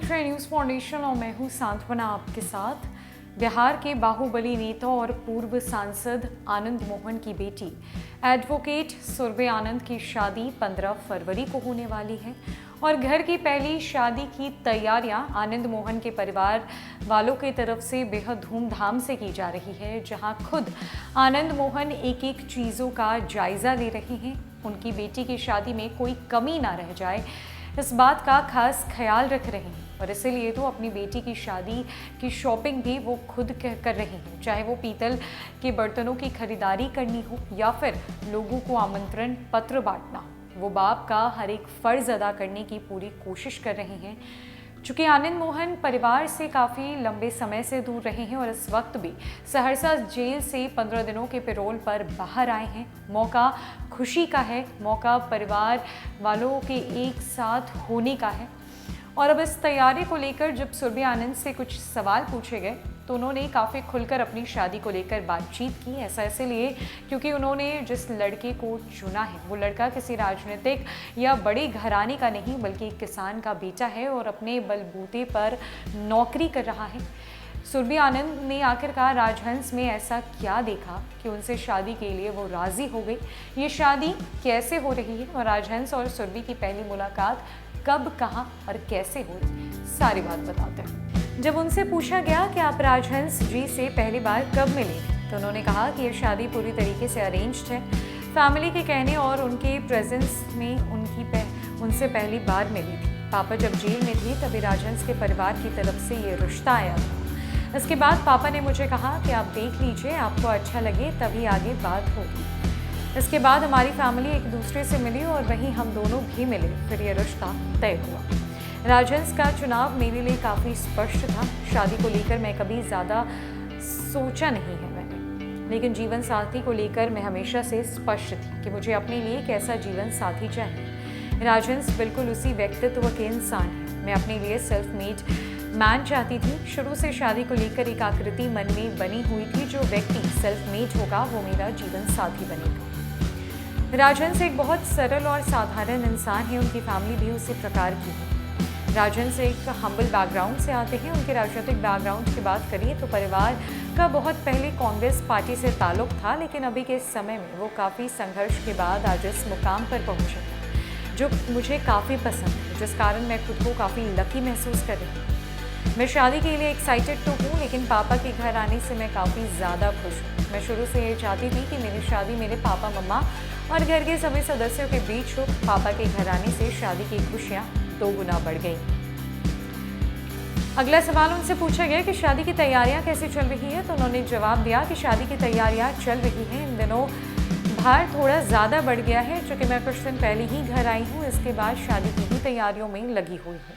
देख रहे हैं न्यूज़ फाउंडेशन और मैं हूं सांत्वना आपके साथ। बिहार के बाहुबली नेता और पूर्व सांसद आनंद मोहन की बेटी एडवोकेट सुरभि आनंद की शादी 15 फरवरी को होने वाली है और घर की पहली शादी की तैयारियां आनंद मोहन के परिवार वालों की तरफ से बेहद धूमधाम से की जा रही है, जहां खुद आनंद मोहन एक एक चीज़ों का जायजा ले रहे हैं। उनकी बेटी की शादी में कोई कमी ना रह जाए, इस बात का खास ख्याल रख रहे हैं और इसीलिए तो अपनी बेटी की शादी की शॉपिंग भी वो खुद कर रहे हैं, चाहे वो पीतल के बर्तनों की खरीदारी करनी हो या फिर लोगों को आमंत्रण पत्र बांटना। वो बाप का हर एक फर्ज अदा करने की पूरी कोशिश कर रहे हैं। चूँकि आनंद मोहन परिवार से काफ़ी लंबे समय से दूर रहे हैं और इस वक्त भी सहरसा जेल से 15 दिनों के पैरोल पर बाहर आए हैं। मौका खुशी का है, मौका परिवार वालों के एक साथ होने का है। और अब इस तैयारी को लेकर जब सुरभि आनंद से कुछ सवाल पूछे गए तो उन्होंने काफ़ी खुलकर अपनी शादी को लेकर बातचीत की। ऐसा इसलिए क्योंकि उन्होंने जिस लड़के को चुना है वो लड़का किसी राजनीतिक या बड़े घराने का नहीं बल्कि एक किसान का बेटा है और अपने बलबूते पर नौकरी कर रहा है। सुरभि आनंद ने आखिरकार राजहंस में ऐसा क्या देखा कि उनसे शादी के लिए वो राज़ी हो गई। ये शादी कैसे हो रही है और राजहंस और सुरभि की पहली मुलाकात कब, कहाँ और कैसे हुई, सारी बात बताते हैं। जब उनसे पूछा गया कि आप राजहंस जी से पहली बार कब मिले तो उन्होंने कहा कि ये शादी पूरी तरीके से अरेंज्ड है। फैमिली के कहने और उनके प्रेजेंस में उनसे पहली बार मिली थी। पापा जब जेल में थे तभी राजहंस के परिवार की तरफ से ये रिश्ता आया था। इसके बाद पापा ने मुझे कहा कि आप देख लीजिए, आपको अच्छा लगे तभी आगे बात होगी। इसके बाद हमारी फैमिली एक दूसरे से मिली और वहीं हम दोनों भी मिले, फिर ये रिश्ता तय हुआ। राजहंस का चुनाव मेरे लिए काफ़ी स्पष्ट था। शादी को लेकर मैं कभी ज़्यादा सोचा नहीं है मैंने, लेकिन जीवन साथी को लेकर मैं हमेशा से स्पष्ट थी कि मुझे अपने लिए कैसा जीवन साथी चाहिए। राजहंस बिल्कुल उसी व्यक्तित्व के इंसान है। मैं अपने लिए सेल्फ मेड मैन चाहती थी। शुरू से शादी को लेकर एक आकृति मन में बनी हुई थी, जो व्यक्ति सेल्फ मेड होगा वो मेरा जीवन साथी बनेगा। राजहंस एक बहुत सरल और साधारण इंसान है, उनकी फैमिली भी उसी प्रकार की है। राजहंस एक हम्बल बैकग्राउंड से आते हैं। उनके राजनीतिक बैकग्राउंड की बात करिए तो परिवार का बहुत पहले कांग्रेस पार्टी से ताल्लुक था, लेकिन अभी के समय में वो काफ़ी संघर्ष के बाद आज इस मुकाम पर पहुँचे हैं, जो मुझे काफ़ी पसंद है, जिस कारण मैं खुद को काफ़ी लकी महसूस कर रही हूँ। मैं शादी के लिए एक्साइटेड तो हूँ, लेकिन पापा के घर आने से मैं काफ़ी ज़्यादा खुश हूँ। मैं शुरू से ये चाहती थी कि मेरी शादी मेरे पापा मम्मा और घर के सभी सदस्यों के बीच हो। पापा के घर आने से शादी की खुशियाँ 2 गुना बढ़ गई। अगला सवाल उनसे पूछा गया कि शादी की तैयारियां कैसे चल रही है तो उन्होंने जवाब दिया कि शादी की तैयारियां चल रही हैं। इन दिनों भार थोड़ा ज़्यादा बढ़ गया है, क्योंकि मैं कुछ दिन पहले ही घर आई हूँ। इसके बाद शादी की ही तैयारियों में लगी हुई हूँ।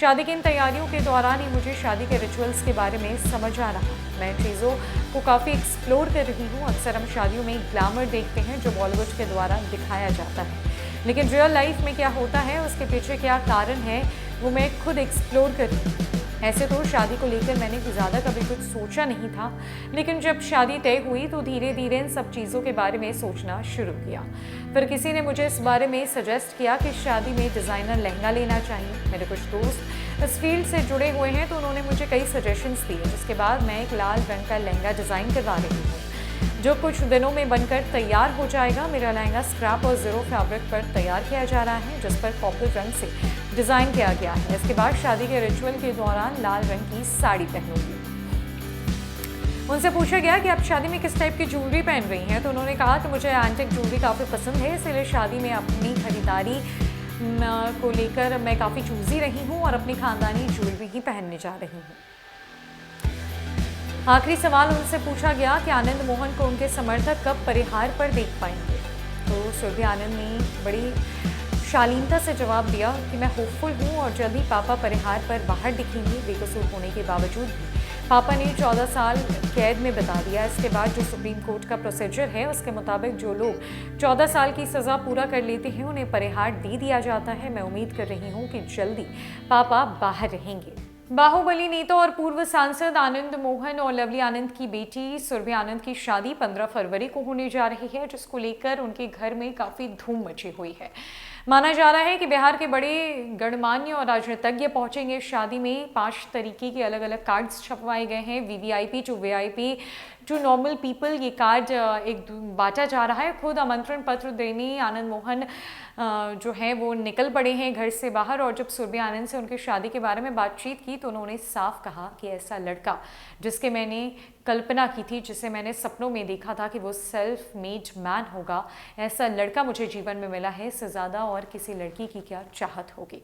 शादी की इन तैयारियों के दौरान ही मुझे शादी के रिचुअल्स के बारे में समझ आ रहा है। मैं चीज़ों को काफ़ी एक्सप्लोर कर रही हूँ। अक्सर हम शादियों में ग्लैमर देखते हैं जो बॉलीवुड के द्वारा दिखाया जाता है, लेकिन रियल लाइफ में क्या होता है, उसके पीछे क्या कारण है, वो मैं खुद एक्सप्लोर कर रही हूँ। ऐसे तो शादी को लेकर मैंने ज़्यादा कभी कुछ सोचा नहीं था, लेकिन जब शादी तय हुई तो धीरे धीरे इन सब चीज़ों के बारे में सोचना शुरू किया। फिर किसी ने मुझे इस बारे में सजेस्ट किया कि शादी में डिज़ाइनर लहंगा लेना चाहिए। मेरे कुछ दोस्त इस फील्ड से जुड़े हुए हैं तो उन्होंने मुझे कई सजेशंस दिए, जिसके बाद मैं एक लाल रंग का लहंगा डिज़ाइन करवा रही हूँ, जो कुछ दिनों में बनकर तैयार हो जाएगा। मेरा लहंगा स्क्रैप और ज़ीरो फैब्रिक पर तैयार किया जा रहा है, जिस पर कॉपर रंग से डिज़ाइन किया गया है। इसके बाद शादी के रिचुअल के दौरान लाल रंग की साड़ी पहनूंगी। उनसे पूछा गया कि आप शादी में किस टाइप की ज्वेलरी पहन रही हैं तो उन्होंने कहा कि मुझे एंटिक ज्वेलरी काफ़ी पसंद है, इसलिए शादी में अपनी खरीदारी को लेकर मैं काफ़ी चूज़ी रही हूँ और अपनी खानदानी ज्वेलरी ही पहनने जा रही हूँ। आखिरी सवाल उनसे पूछा गया कि आनंद मोहन को उनके समर्थक कब परिहार पर देख पाएंगे तो सुरभि आनंद ने बड़ी शालीनता से जवाब दिया कि मैं होपफुल हूँ और जल्द ही पापा परिहार पर बाहर दिखेंगे। बेकसूर होने के बावजूद भी पापा ने 14 साल कैद में बिता दिया। इसके बाद जो सुप्रीम कोर्ट का प्रोसीजर है उसके मुताबिक जो लोग 14 साल की सज़ा पूरा कर लेते हैं उन्हें परिहार दे दिया जाता है। मैं उम्मीद कर रही हूँ कि जल्दी पापा बाहर रहेंगे। बाहुबली नेता और पूर्व सांसद आनंद मोहन और लवली आनंद की बेटी सुरभि आनंद की शादी 15 फरवरी को होने जा रही है, जिसको लेकर उनके घर में काफी धूम मची हुई है। माना जा रहा है कि बिहार के बड़े गणमान्य और राजनीतिज्ञ पहुंचेंगे शादी में। 5 तरीके के अलग अलग कार्ड्स छपवाए गए हैं, VVIP to VIP to normal people, ये कार्ड एक बांटा जा रहा है। खुद आमंत्रण पत्र देने आनंद मोहन जो है वो निकल पड़े हैं घर से बाहर, और जब सुरभि आनंद से उनकी शादी के बारे में बातचीत की तो उन्होंने साफ कहा कि ऐसा लड़का जिसके मैंने कल्पना की थी, जिसे मैंने सपनों में देखा था कि वो सेल्फ मेड मैन होगा, ऐसा लड़का मुझे जीवन में मिला है। इससे ज़्यादा और किसी लड़की की क्या चाहत होगी।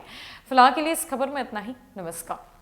फिलहाल के लिए इस खबर में इतना ही। नमस्कार।